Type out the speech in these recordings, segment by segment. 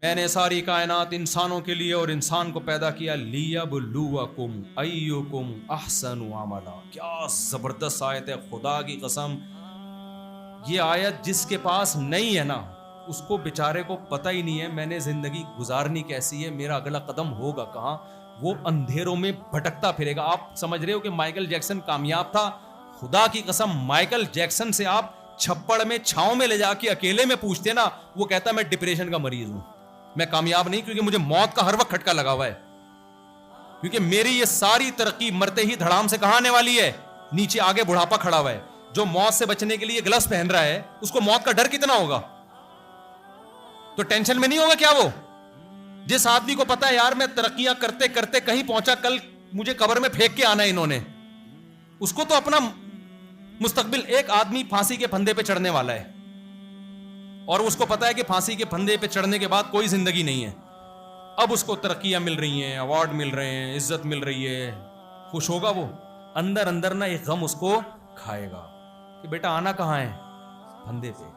میں نے ساری کائنات انسانوں کے لیے اور انسان کو پیدا کیا لیبلوکم ایکم احسن عملا. کیا زبردست آیت ہے، خدا کی قسم. یہ آیت جس کے پاس نہیں ہے نا اس کو بیچارے کو پتہ ہی نہیں ہے میں نے زندگی گزارنی کیسی ہے، میرا اگلا قدم ہوگا کہاں. وہ اندھیروں میں بھٹکتا پھرے گا. آپ سمجھ رہے ہو کہ مائیکل جیکسن کامیاب تھا؟ خدا کی قسم مائیکل جیکسن سے آپ چھپڑ میں چھاؤں میں لے جا کے اکیلے میں پوچھتے نا، وہ کہتا ہے میں ڈپریشن کا مریض ہوں، میں کامیاب نہیں، کیونکہ مجھے موت کا ہر وقت کھٹکا لگا ہوا ہے، کیونکہ میری یہ ساری ترقی مرتے ہی دھڑام سے کہاں آنے والی ہے؟ نیچے آگے بڑھاپا کھڑا ہوا ہے. جو موت سے بچنے کے لیے گلوز پہن رہا ہے اس کو موت کا ڈر کتنا ہوگا؟ تو ٹینشن میں نہیں ہوگا کیا وہ؟ جس آدمی کو پتا ہے یار میں ترقیاں کرتے کرتے کہیں پہنچا، کل مجھے قبر میں پھینک کے آنا ہے انہوں نے، اس کو تو اپنا مستقبل. ایک آدمی پھانسی کے پھندے پہ چڑھنے والا ہے اور اس کو پتا ہے کہ پھانسی کے پھندے پہ چڑھنے کے بعد کوئی زندگی نہیں ہے. اب اس کو ترقیاں مل رہی ہیں، ایوارڈ مل رہے ہیں، عزت مل رہی ہے، خوش ہوگا وہ؟ اندر اندر نا ایک غم اس کو کھائے گا کہ بیٹا آنا کہاں ہے؟ پھندے پہ.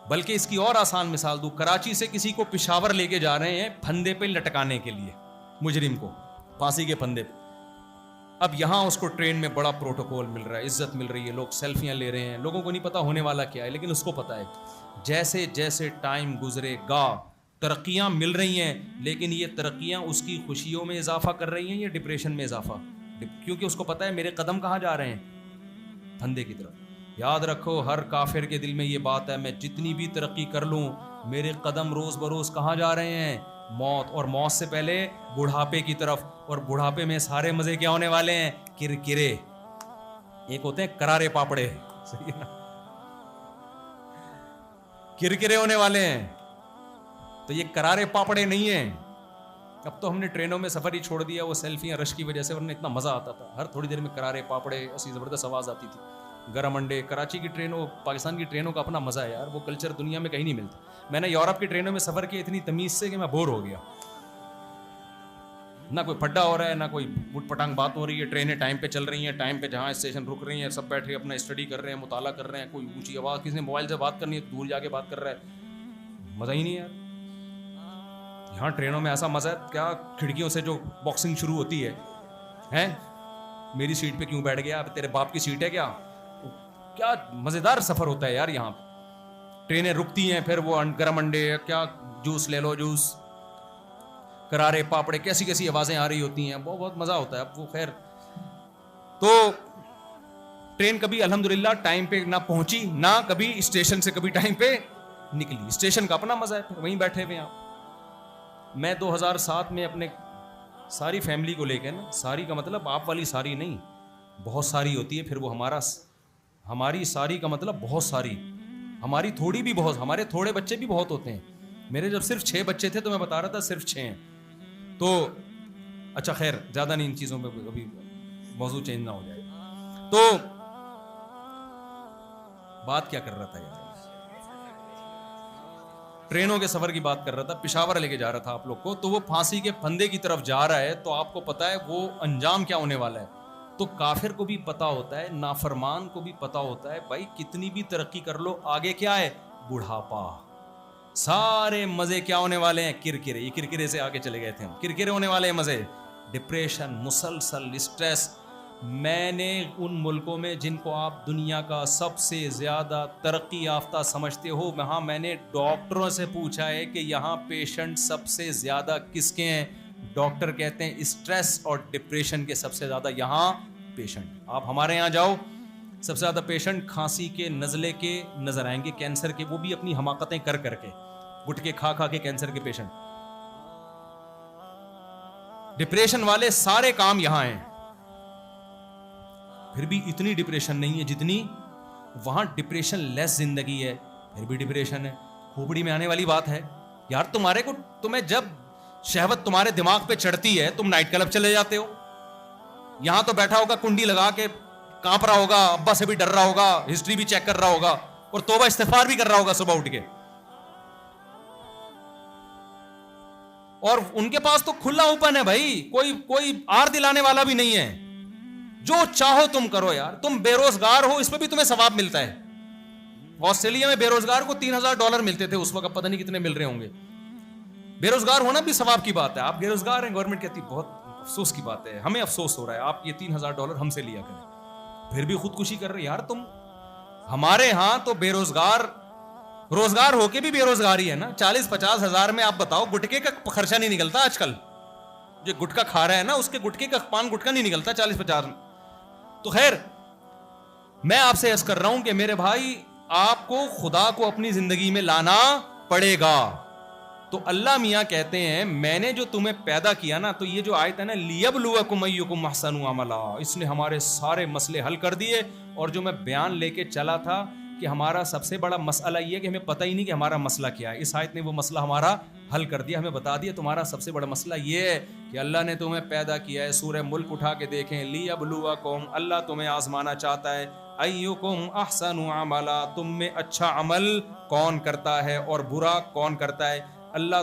بلکہ اس کی اور آسان مثال دوں، کراچی سے کسی کو پشاور لے کے جا رہے ہیں پھندے پہ لٹکانے کے لیے، مجرم کو پھانسی کے پھندے پہ. اب یہاں اس کو ٹرین میں بڑا پروٹوکول مل رہا ہے، عزت مل رہی ہے، لوگ سیلفیاں لے رہے ہیں، لوگوں کو نہیں پتا ہونے والا کیا ہے، لیکن اس کو پتا ہے. جیسے جیسے ٹائم گزرے گا ترقیاں مل رہی ہیں، لیکن یہ ترقیاں اس کی خوشیوں میں اضافہ کر رہی ہیں یا ڈپریشن میں اضافہ؟ کیونکہ اس کو پتا ہے میرے قدم کہاں جا رہے ہیں؟ پھندے کی طرف. یاد رکھو ہر کافر کے دل میں یہ بات ہے، میں جتنی بھی ترقی کر لوں میرے قدم روز بروز کہاں جا رہے ہیں؟ موت. اور موت سے پہلے بڑھاپے کی طرف. اور بڑھاپے میں سارے مزے کیا ہونے والے ہیں؟ کرکرے. ایک ہوتے ہیں کرارے پاپڑے، صحیح ہے نا؟ کرکرے ہونے والے ہیں. تو یہ کرارے پاپڑے نہیں ہیں. اب تو ہم نے ٹرینوں میں سفر ہی چھوڑ دیا وہ سیلفیاں رش کی وجہ سے، ورنہ اتنا مزہ آتا تھا. ہر تھوڑی دیر میں کرارے پاپڑے ایسی زبردست آواز آتی تھی، گرم انڈے. کراچی کی ٹرینوں، پاکستان کی ٹرینوں کا اپنا مزہ ہے یار، وہ کلچر دنیا میں کہیں نہیں ملتا. میں نے یورپ کی ٹرینوں میں سفر کیا اتنی تمیز سے کہ میں بور ہو گیا. نہ کوئی پھڈا ہو رہا ہے، نہ کوئی بٹ پٹانگ بات ہو رہی ہے. ٹرینیں ٹائم پہ چل رہی ہیں، ٹائم پہ جہاں اسٹیشن رک رہی ہیں، سب بیٹھے اپنا اسٹڈی کر رہے ہیں، مطالعہ کر رہے ہیں. کوئی اونچی آواز، کسی نے موبائل سے بات کرنی ہے دور جا کے بات کر رہا ہے. مزہ ہی نہیں یار. یہاں ٹرینوں میں ایسا مزہ ہے کیا، کھڑکیوں سے جو باکسنگ شروع ہوتی ہے، میری سیٹ پہ کیوں بیٹھ گیا، اب تیرے باپ کی سیٹ ہے کیا؟ کیا مزیدار سفر ہوتا ہے یار. یہاں ٹرینیں رکتی ہیں، پھر وہ گرم انڈے، کیا جوس لے لو، جوس، کرارے پاپڑے، کیسی کیسی آوازیں آ رہی ہوتی ہیں. بہت مزہ ہوتا ہے. اب وہ خیر، تو ٹرین کبھی الحمدللہ ٹائم پہ نہ پہنچی، نہ کبھی اسٹیشن سے کبھی ٹائم پہ نکلی. اسٹیشن کا اپنا مزہ ہے، پھر وہیں بیٹھے ہوئے ہیں. میں 2007 میں اپنے ساری فیملی کو لے کے نا، ساری کا مطلب آپ والی ساری نہیں، بہت ساری ہوتی ہے، پھر وہ ہماری ساری کا مطلب بہت ساری، ہماری تھوڑی بھی بہت، ہمارے تھوڑے بچے بھی بہت ہوتے ہیں. میرے جب صرف 6 بچے تھے تو میں بتا رہا تھا صرف 6 ہیں. تو اچھا خیر زیادہ نہیں ان چیزوں پہ، ابھی موضوع چینج نہ ہو جائے. تو بات کیا کر رہا تھا یار؟ ٹرینوں کے سفر کی بات کر رہا تھا. پشاور لے کے جا رہا تھا آپ لوگ کو. تو وہ پھانسی کے پھندے کی طرف جا رہا ہے، تو آپ کو پتا ہے وہ انجام کیا ہونے والا ہے. تو کافر کو بھی پتا ہوتا ہے، نافرمان کو بھی پتا ہوتا ہے بھائی کتنی بھی ترقی کر لو آگے کیا ہے؟ بڑھاپا. سارے مزے کیا ہونے والے ہیں؟ کرکرے. یہ کرکرے سے آگے چلے گئے تھے ہم. کرکرے ہونے والے ہیں مزے. ڈپریشن، مسلسل اسٹریس. میں نے ان ملکوں میں جن کو آپ دنیا کا سب سے زیادہ ترقی یافتہ سمجھتے ہو، وہاں میں نے ڈاکٹروں سے پوچھا ہے کہ یہاں پیشنٹ سب سے زیادہ کس کے ہیں؟ ڈاکٹر کہتے ہیں اسٹریس اور ڈپریشن کے سب سے زیادہ یہاں پیشنٹ. آپ ہمارے یہاں جاؤ، سب سے زیادہ پیشنٹ کھانسی کے، نزلے کے نظر آئیں گے، کینسر کے، وہ بھی اپنی حماقتیں کر کے، گٹکے کھا کے کینسر کے پیشنٹ. ڈپریشن والے سارے کام یہاں ہیں. پھر بھی اتنی ڈپریشن نہیں ہے جتنی وہاں. ڈپریشن لیس زندگی ہے، پھر بھی ڈپریشن ہے. کھوپڑی میں آنے والی بات ہے یار. تمہیں جب شہوت تمہارے دماغ پہ چڑھتی ہے تم نائٹ کلب چلے جاتے ہو. یہاں تو بیٹھا ہوگا کنڈی لگا کے کانپ رہا ہوگا، ابا سے بھی ڈر رہا ہوگا، ہسٹری بھی چیک کر رہا ہوگا، اور توبہ استغفار بھی کر رہا ہوگا صبح اٹھ کے. اور ان کے پاس تو کھلا اوپن ہے بھائی، کوئی آر دلانے والا بھی نہیں ہے. جو چاہو تم کرو یار. تم بے روزگار ہو اس پہ بھی تمہیں ثواب ملتا ہے. آسٹریلیا میں بے روزگار کو $3,000 ملتے تھے اس وقت، پتہ نہیں کتنے مل رہے ہوں گے. بے روزگار ہونا بھی ثواب کی بات ہے. آپ بے روزگار ہیں, گورنمنٹ کہتی بہت افسوس کی بات ہے, ہمیں افسوس ہو رہا ہے, آپ یہ $3000 ہم سے لیا کریں, پھر بھی خودکشی کر رہے. یار تم ہمارے ہاں تو بے روزگار ہو کے بھی بے روزگاری ہے نا. 40-50 ہزار میں آپ بتاؤ گٹکے کا خرچہ نہیں نکلتا آج کل. جو گٹکا کھا رہا ہے نا اس کے گٹکے کا پان گٹکا نہیں نکلتا 40-50 میں. تو خیر میں آپ سے عرض کر رہا ہوں کہ میرے بھائی آپ کو خدا کو اپنی زندگی میں لانا پڑے گا. تو اللہ میاں کہتے ہیں میں نے جو تمہیں پیدا کیا نا, تو یہ جو آیت ہے نا لیبلوکم ایکم احسن عملا, اس نے ہمارے سارے مسئلے حل کر دیے. اور جو میں بیان لے کے چلا تھا کہ ہمارا سب سے بڑا مسئلہ یہ ہے کہ ہمیں پتہ ہی نہیں کہ ہمارا مسئلہ کیا ہے, اس آیت نے وہ مسئلہ ہمارا حل کر دیا, ہمیں بتا دیا تمہارا سب سے بڑا مسئلہ یہ ہے کہ اللہ نے تمہیں پیدا کیا ہے. سورہ ملک اٹھا کے دیکھیں, لیبلوکم, اللہ تمہیں آزمانا چاہتا ہے, ایکم احسن عملا, تم میں اچھا عمل کون کرتا ہے اور برا کون کرتا ہے. اللہ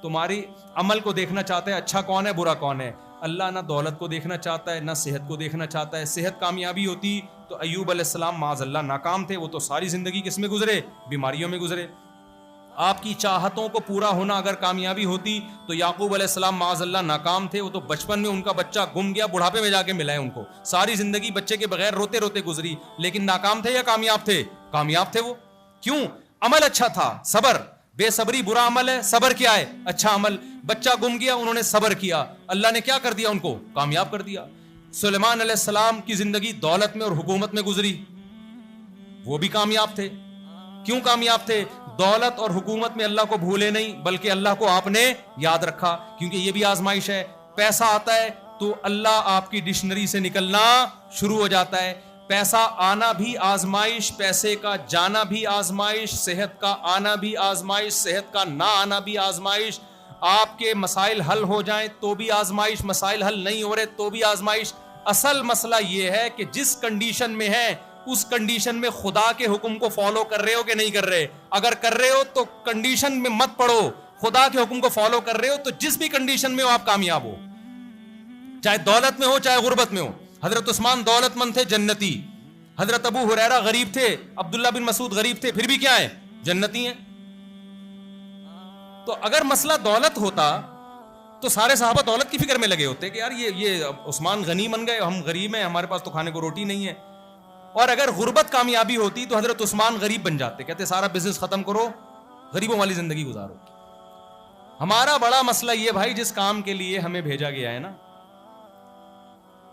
تمہاری عمل کو دیکھنا چاہتا ہے, اچھا کون ہے برا کون ہے. اللہ نہ دولت کو دیکھنا چاہتا ہے نہ صحت کو دیکھنا چاہتا ہے. صحت کامیابی ہوتی تو ایوب علیہ السلام معاذ اللہ ناکام تھے, وہ تو ساری زندگی کس میں گزرے, بیماریوں میں گزرے. آپ کی چاہتوں کو پورا ہونا اگر کامیابی ہوتی تو یعقوب علیہ السلام معاذ اللہ ناکام تھے, وہ تو بچپن میں ان کا بچہ گم گیا, بڑھاپے میں جا کے ملا ہے ان کو. ساری زندگی بچے کے بغیر روتے روتے گزری, لیکن ناکام تھے یا کامیاب تھے؟ کامیاب تھے وہ. کیوں؟ عمل اچھا تھا. صبر, بے صبری برا عمل ہے, صبر کیا ہے اچھا عمل. بچہ گم گیا, انہوں نے صبر کیا, اللہ نے کیا کر دیا ان کو, کامیاب کر دیا. سلیمان علیہ السلام کی زندگی دولت میں اور حکومت میں گزری, وہ بھی کامیاب تھے. کیوں کامیاب تھے؟ دولت اور حکومت میں اللہ کو بھولے نہیں, بلکہ اللہ کو آپ نے یاد رکھا, کیونکہ یہ بھی آزمائش ہے. پیسہ آتا ہے تو اللہ آپ کی ڈکشنری سے نکلنا شروع ہو جاتا ہے. پیسہ آنا بھی آزمائش, پیسے کا جانا بھی آزمائش, صحت کا آنا بھی آزمائش, صحت کا نہ آنا بھی آزمائش. آپ کے مسائل حل ہو جائیں تو بھی آزمائش, مسائل حل نہیں ہو رہے تو بھی آزمائش. اصل مسئلہ یہ ہے کہ جس کنڈیشن میں ہے اس کنڈیشن میں خدا کے حکم کو فالو کر رہے ہو کہ نہیں کر رہے. اگر کر رہے ہو تو کنڈیشن میں مت پڑو, خدا کے حکم کو فالو کر رہے ہو تو جس بھی کنڈیشن میں ہو آپ کامیاب ہو, چاہے دولت میں ہو چاہے غربت میں ہو. حضرت عثمان دولت مند تھے, جنتی. حضرت ابو ہریرہ غریب تھے, عبداللہ بن مسعود غریب تھے, پھر بھی کیا ہے, جنتی ہیں. تو اگر مسئلہ دولت ہوتا تو سارے صحابہ دولت کی فکر میں لگے ہوتے کہ یار یہ عثمان غنی بن گئے, ہم غریب ہیں, ہمارے پاس تو کھانے کو روٹی نہیں ہے. اور اگر غربت کامیابی ہوتی تو حضرت عثمان غریب بن جاتے, کہتے سارا بزنس ختم کرو, غریبوں والی زندگی گزارو. ہمارا بڑا مسئلہ یہ بھائی, جس کام کے لیے ہمیں بھیجا گیا ہے نا,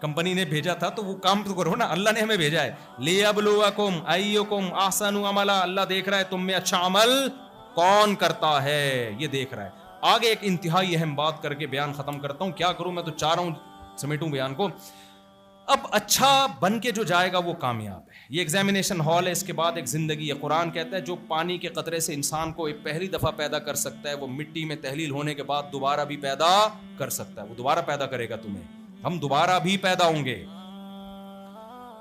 کمپنی نے بھیجا تھا تو وہ کام تو کرو نا, اللہ نے ہمیں بھیجا ہے. لیبلوکم ایکم احسن عملا, اللہ دیکھ رہا ہے تم میں اچھا عمل کون کرتا ہے, یہ دیکھ رہا ہے. آگے ایک انتہائی اہم بات کر کے بیان ختم کرتا ہوں, کیا کروں میں تو چاہ رہا ہوں سمیٹوں بیان کو. اب اچھا بن کے جو جائے گا وہ کامیاب ہے. یہ ایگزامینیشن ہال ہے, اس کے بعد ایک زندگی ہے. قرآن کہتا ہے جو پانی کے قطرے سے انسان کو ایک پہلی دفعہ پیدا کر سکتا ہے, وہ مٹی میں تحلیل ہونے کے بعد دوبارہ بھی پیدا کر سکتا ہے. وہ دوبارہ پیدا کرے گا تمہیں, ہم دوبارہ بھی پیدا ہوں گے,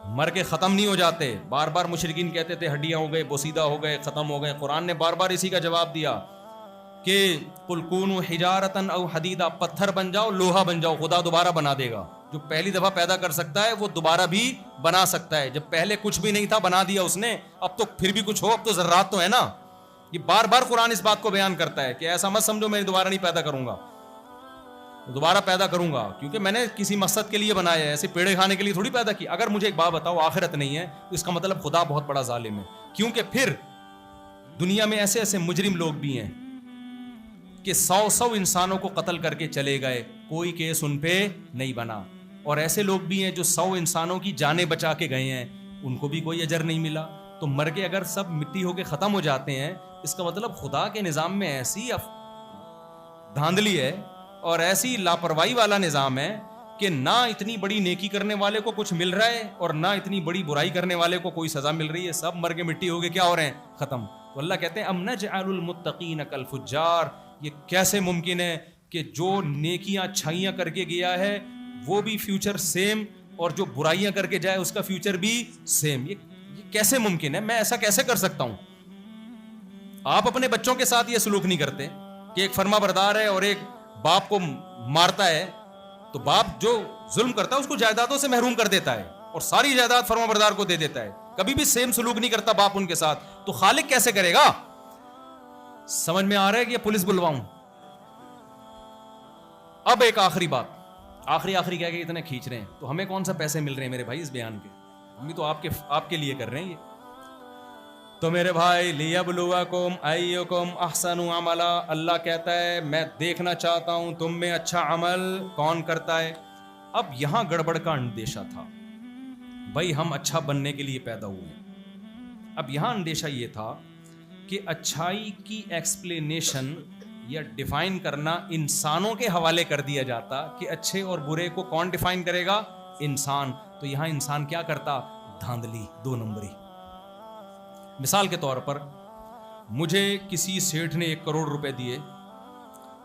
مر کے ختم نہیں ہو جاتے. بار بار مشرکین کہتے تھے ہڈیاں ہو گئے, بوسیدہ ہو گئے, ختم ہو گئے. قرآن نے بار بار اسی کا جواب دیا کہ قل کونوا حجارۃ او حدیدا, پتھر بن جاؤ, لوہا بن جاؤ, خدا دوبارہ بنا دے گا. جو پہلی دفعہ پیدا کر سکتا ہے وہ دوبارہ بھی بنا سکتا ہے. جب پہلے کچھ بھی نہیں تھا بنا دیا اس نے, اب تو پھر بھی کچھ ہو, اب تو ذرات تو ہے نا. یہ بار بار قرآن اس بات کو بیان کرتا ہے کہ ایسا مت سمجھو میں دوبارہ نہیں پیدا کروں گا, دوبارہ پیدا کروں گا, کیونکہ میں نے کسی مقصد کے لیے بنایا ہے, ایسے پیڑے کھانے کے لیے تھوڑی پیدا کی. اگر مجھے ایک بات بتاؤ آخرت نہیں ہے تو اس کا مطلب خدا بہت بڑا ظالم ہے, کیونکہ پھر دنیا میں ایسے ایسے مجرم لوگ بھی ہیں کہ 100 انسانوں کو قتل کر کے چلے گئے, کوئی کیس ان پہ نہیں بنا. اور ایسے لوگ بھی ہیں جو 100 انسانوں کی جانیں بچا کے گئے ہیں, ان کو بھی کوئی اجر نہیں ملا. تو مر کے اگر سب مٹی ہو کے ختم ہو جاتے ہیں, اس کا مطلب خدا کے نظام میں ایسی دھاندلی ہے اور ایسی لاپرواہی والا نظام ہے کہ نہ اتنی بڑی نیکی کرنے والے کو کچھ مل رہا ہے اور نہ اتنی بڑی برائی کرنے والے کو کوئی سزا مل رہی ہے. سب مر کے مٹی ہو کے کیا ہو رہے ہیں, ختم. تو اللہ کہتے ہیں ام نجعل المتقین کالفجار, یہ کیسے ممکن ہے کہ جو نیکیاں اچھائیاں کر کے گیا ہے وہ بھی فیوچر سیم, اور جو برائیاں کر کے جائے اس کا فیوچر بھی سیم. یہ کیسے ممکن ہے, میں ایسا کیسے کر سکتا ہوں؟ آپ اپنے بچوں کے ساتھ یہ سلوک نہیں کرتے کہ ایک فرما بردار ہے اور ایک باپ کو مارتا ہے, تو باپ جو ظلم کرتا ہے اس کو جائیدادوں سے محروم کر دیتا ہے اور ساری جائیداد فرما بردار کو دے دیتا ہے. کبھی بھی سیم سلوک نہیں کرتا باپ ان کے ساتھ. تو خالق کیسے کرے گا؟ سمجھ میں آ رہا ہے کہ یہ پولیس بلواؤں, اب ایک آخری بات, آخری کہہ کے اتنے کھینچ رہے ہیں تو ہمیں کون سا پیسے مل رہے ہیں میرے بھائی اس بیان کے؟ ہم بھی تو آپ کے لیے کر رہے ہیں یہ. تو میرے بھائی لیبلوکم ایکم احسن عملا, اللہ کہتا ہے میں دیکھنا چاہتا ہوں تم میں اچھا عمل کون کرتا ہے. اب یہاں گڑبڑ کا اندیشہ تھا, بھائی ہم اچھا بننے کے لیے پیدا ہوئے ہیں. اب یہاں اندیشہ یہ تھا کہ اچھائی کی ایکسپلینیشن یا ڈیفائن کرنا انسانوں کے حوالے کر دیا جاتا کہ اچھے اور برے کو کون ڈیفائن کرے گا؟ انسان. تو یہاں انسان کیا کرتا؟ دھاندلی, 2 نمبری. مثال کے طور پر مجھے کسی سیٹھ نے 1 کروڑ روپے دیے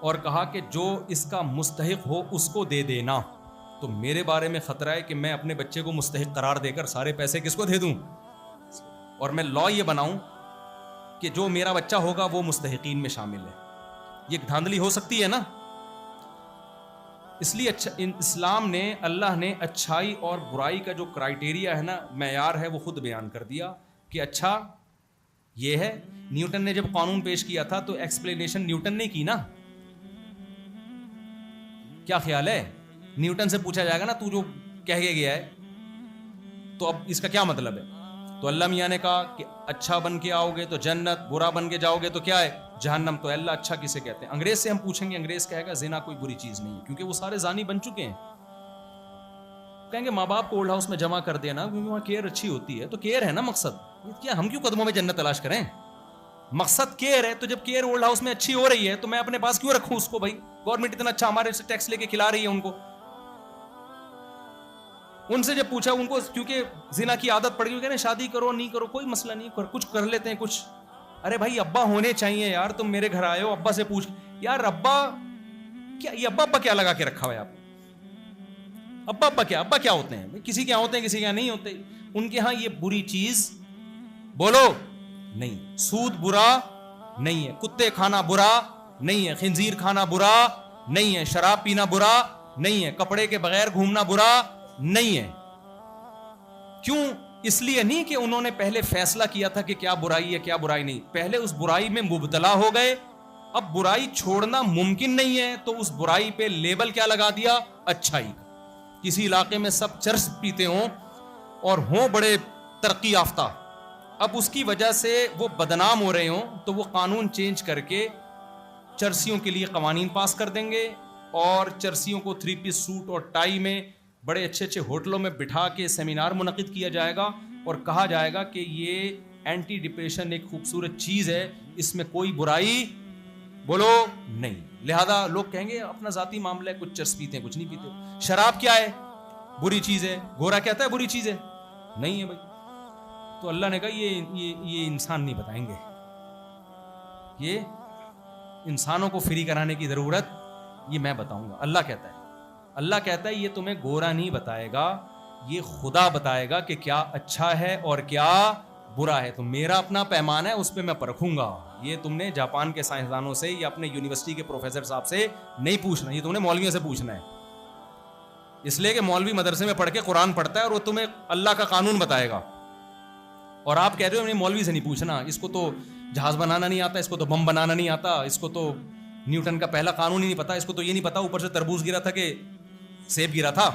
اور کہا کہ جو اس کا مستحق ہو اس کو دے دینا, تو میرے بارے میں خطرہ ہے کہ میں اپنے بچے کو مستحق قرار دے کر سارے پیسے کس کو دے دوں, اور میں لا یہ بناؤں کہ جو میرا بچہ ہوگا وہ مستحقین میں شامل ہے. یہ دھاندلی ہو سکتی ہے نا. اس لیے اسلام نے, اللہ نے اچھائی اور برائی کا جو کرائیٹیریا ہے نا, معیار ہے, وہ خود بیان کر دیا کہ اچھا یہ ہے. نیوٹن نے جب قانون پیش کیا تھا تو ایکسپلینیشن نیوٹن نے کی نا. کیا خیال ہے؟ نیوٹن سے پوچھا جائے گا نا تو جو کہہ کے گیا ہے تو اب اس کا کیا مطلب ہے؟ تو اللہ میاں نے کہا کہ اچھا بن کے آؤ گے تو جنت, برا بن کے جاؤ گے تو کیا ہے؟ جہنم. تو اللہ اچھا کسے کہتے ہیں؟ انگریز سے ہم پوچھیں گے, انگریز کہے گا زنا کوئی بری چیز نہیں ہے, کیونکہ وہ سارے زانی بن چکے ہیں. کہیں گے ماں باپ کو اولڈ ہاؤس میں جمع کر دینا کیونکہ وہاں کیئر اچھی ہوتی ہے. تو کیئر ہے نا مقصد, کیا ہم کیوں قدموں میں جنت تلاش کریں؟ مقصد کیئر ہے. تو جب کیئر اولڈ ہاؤس میں اچھی ہو رہی ہے تو میں اپنے پاس کیوں رکھوں اس کو؟ بھائی گورنمنٹ اتنا اچھا ہمارے سے ٹیکس لے کے کھلا رہی ہے ان کو. ان سے جب پوچھا ان کو, کیونکہ زنا کی عادت پڑ گئی, کہنے شادی کرو نہیں کرو کوئی مسئلہ نہیں, کچھ کر لیتے ہیں کچھ. ارے بھائی ابا ہونے چاہیے یار, تم میرے گھر آئے ہو, ابا سے پوچھ یار ابا کیا, یہ ابا کیا لگا کے رکھا ہوا ہے آپ؟ ابا کیا ہوتے ہیں؟ کسی کے ہوتے ہیں کسی کے نہیں ہوتے. ان کے ہاں یہ بری چیز بولو نہیں, سود برا نہیں ہے, کتے کھانا برا نہیں ہے, خنزیر کھانا برا نہیں ہے, شراب پینا برا نہیں ہے, کپڑے کے بغیر گھومنا برا نہیں ہے. کیوں؟ اس لیے نہیں کہ انہوں نے پہلے فیصلہ کیا تھا کہ کیا برائی ہے کیا برائی نہیں, پہلے اس برائی میں مبتلا ہو گئے. اب برائی چھوڑنا ممکن نہیں ہے تو اس برائی پہ لیبل کیا لگا دیا؟ اچھائی. کسی علاقے میں سب چرس پیتے ہوں اور ہوں بڑے ترقی یافتہ, اب اس کی وجہ سے وہ بدنام ہو رہے ہوں تو وہ قانون چینج کر کے چرسیوں کے لیے قوانین پاس کر دیں گے, اور چرسیوں کو 3 پیس سوٹ اور ٹائی میں بڑے اچھے ہوٹلوں میں بٹھا کے سیمینار منعقد کیا جائے گا اور کہا جائے گا کہ یہ اینٹی ڈپریشن ایک خوبصورت چیز ہے, اس میں کوئی برائی بولو نہیں. لہذا لوگ کہیں گے اپنا ذاتی معاملہ ہے, کچھ چرس پیتے ہیں کچھ نہیں پیتے. شراب کیا ہے؟ بری چیز ہے. گورا کہتا ہے بری چیز ہے؟ نہیں ہے بھائی. تو اللہ نے کہا یہ انسان نہیں بتائیں گے, یہ انسانوں کو فری کرانے کی ضرورت یہ میں بتاؤں گا. اللہ کہتا ہے یہ تمہیں گورا نہیں بتائے گا, یہ خدا بتائے گا کہ کیا اچھا ہے اور کیا برا ہے. تو میرا اپنا پیمانہ ہے, اس پہ میں پرکھوں گا. یہ تم نے جاپان کے سائنسدانوں سے یا اپنے یونیورسٹی کے پروفیسر صاحب سے نہیں پوچھنا, یہ تم نے مولویوں سے پوچھنا ہے. اس لیے کہ مولوی مدرسے میں پڑھ کے قرآن پڑھتا ہے اور وہ تمہیں اللہ کا قانون بتائے گا, اور آپ کہہ رہے ہو مولوی سے نہیں پوچھنا, اس کو تو جہاز بنانا نہیں آتا, اس کو تو بم بنانا نہیں آتا, اس کو تو نیوٹن کا پہلا قانون ہی نہیں پتا, اس کو تو یہ نہیں پتا اوپر سے تربوز گرا تھا کہ سیب گرا تھا.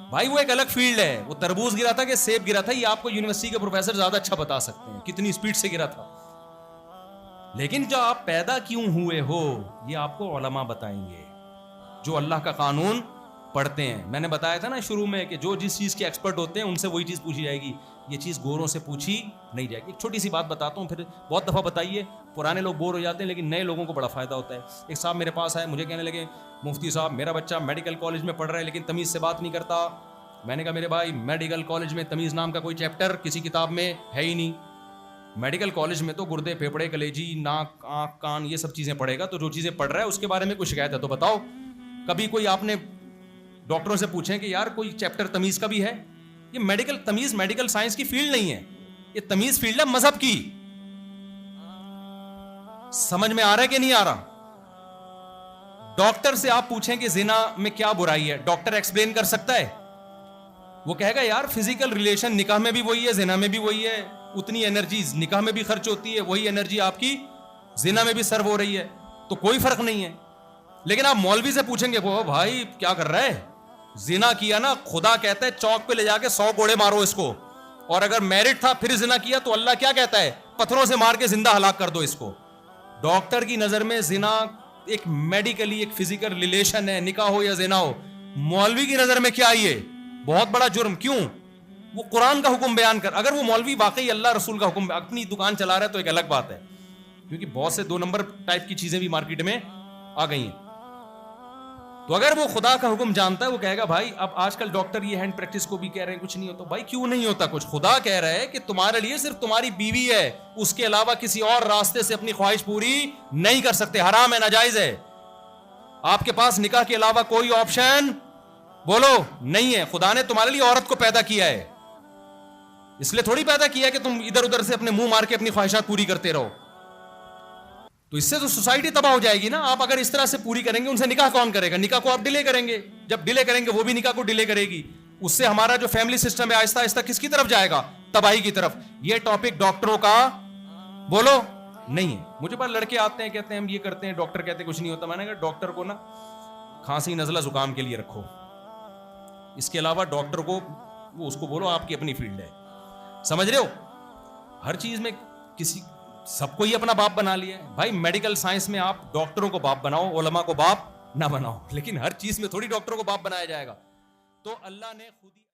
بھائی وہ ایک الگ فیلڈ ہے, وہ تربوز گرا تھا کہ سیب گرا تھا, یہ آپ کو یونیورسٹی کے پروفیسر زیادہ اچھا بتا سکتے ہیں کتنی سپیڈ سے گرا تھا. لیکن جو آپ پیدا کیوں ہوئے ہو یہ آپ کو علماء بتائیں گے جو اللہ کا قانون پڑھتے ہیں. میں نے بتایا تھا نا شروع میں کہ جو جس چیز کے ایکسپرٹ ہوتے ہیں ان سے وہی چیز پوچھی جائے گی, یہ چیز گوروں سے پوچھی نہیں جائے گی. ایک چھوٹی سی بات بتاتا ہوں, پھر بہت دفعہ بتائیے, پرانے لوگ بور ہو جاتے ہیں لیکن نئے لوگوں کو بڑا فائدہ ہوتا ہے. ایک صاحب میرے پاس آئے, مجھے کہنے لگے مفتی صاحب میرا بچہ میڈیکل کالج میں پڑھ رہا ہے لیکن تمیز سے بات نہیں کرتا. میں نے کہا میرے بھائی میڈیکل کالج میں تمیز نام کا کوئی چیپٹر کسی کتاب میں ہے ہی نہیں. میڈیکل کالج میں تو گردے پھیپڑے کلیجی ناک آنکھ کان یہ سب چیزیں پڑھے گا, تو جو چیزیں پڑھ رہا ہے اس کے بارے میں کوئی شکایت ہے تو بتاؤ. کبھی کوئی آپ نے ڈاکٹروں سے پوچھیں کہ یار کوئی چیپٹر تمیز کا بھی ہے؟ یہ میڈیکل تمیز میڈیکل سائنس کی فیلڈ نہیں ہے, یہ تمیز فیلڈ ہے مذہب کی. سمجھ میں آ رہا ہے کہ نہیں آ رہا؟ ڈاکٹر سے آپ پوچھیں کہ زنا میں کیا برائی ہے, ڈاکٹر ایکسپلین کر سکتا ہے؟ وہ کہے گا یار فزیکل ریلیشن نکاح میں بھی وہی ہے, زنا میں بھی وہی ہے, اتنی انرجی نکاح میں بھی خرچ ہوتی ہے, وہی انرجی آپ کی زنا میں بھی سرو ہو رہی ہے, تو کوئی فرق نہیں ہے. لیکن آپ مولوی سے پوچھیں گے وہ بھائی کیا کر رہا ہے, زنا کیا نا, خدا کہتا ہے چوک پہ لے جا کے 100 کوڑے مارو اس کو, اور اگر میرڈ تھا پھر زنا کیا تو اللہ کیا کہتا ہے, پتھروں سے مار کے زندہ ہلاک کر دو اس کو. ڈاکٹر کی نظر میں زنا ایک میڈیکلی ایک فزیکل ریلیشن ہے, نکاح ہو یا زنا ہو. مولوی کی نظر میں کیا یہ بہت بڑا جرم. کیوں؟ وہ قرآن کا حکم بیان کر. اگر وہ مولوی واقعی اللہ رسول کا حکم, اپنی دکان چلا رہا ہے تو ایک الگ بات ہے, کیونکہ بہت سے 2 نمبر ٹائپ کی چیزیں بھی مارکیٹ میں آ گئی ہیں. تو اگر وہ خدا کا حکم جانتا ہے وہ کہے گا بھائی اب آج کل ڈاکٹر یہ ہینڈ پریکٹس کو بھی کہہ رہے ہیں کچھ نہیں ہوتا. بھائی کیوں نہیں ہوتا کچھ؟ خدا کہہ رہا ہے کہ تمہارے لیے صرف تمہاری بیوی ہے, اس کے علاوہ کسی اور راستے سے اپنی خواہش پوری نہیں کر سکتے, حرام ہے, ناجائز ہے. آپ کے پاس نکاح کے علاوہ کوئی آپشن بولو نہیں ہے. خدا نے تمہارے لیے عورت کو پیدا کیا ہے, اس لیے تھوڑی پیدا کیا ہے کہ تم ادھر ادھر سے اپنے منہ مار کے اپنی خواہشات پوری کرتے رہو. تو اس سے تو سوسائٹی تباہ ہو جائے گی نا. آپ اگر اس طرح سے پوری کریں گے, ان سے نکاح کون کرے گا؟ نکاح کو آپ ڈیلے کریں گے, جب ڈیلے کریں گے وہ بھی نکاح کو ڈیلے کرے گی. اس سے ہمارا جو فیملی سسٹم ہے آہستہ آہستہ کس کی طرف جائے گا؟ تباہی کی طرف. یہ ٹاپک ڈاکٹروں کا بولو نہیں ہے. مجھے پاس لڑکے آتے ہیں کہتے ہیں ہم یہ کرتے ہیں, ڈاکٹر کہتے ہیں کچھ نہیں ہوتا. میں نے کہا ڈاکٹر کو نا کھانسی نزلہ زکام کے لیے رکھو, اس کے علاوہ ڈاکٹر کو وہ اس کو بولو آپ کی اپنی فیلڈ ہے. سمجھ رہے ہو؟ ہر چیز میں کسی سب کو ہی اپنا باپ بنا لیا ہے. بھائی میڈیکل سائنس میں آپ ڈاکٹروں کو باپ بناؤ, علماء کو باپ نہ بناؤ, لیکن ہر چیز میں تھوڑی ڈاکٹروں کو باپ بنایا جائے گا. تو اللہ نے خود ہی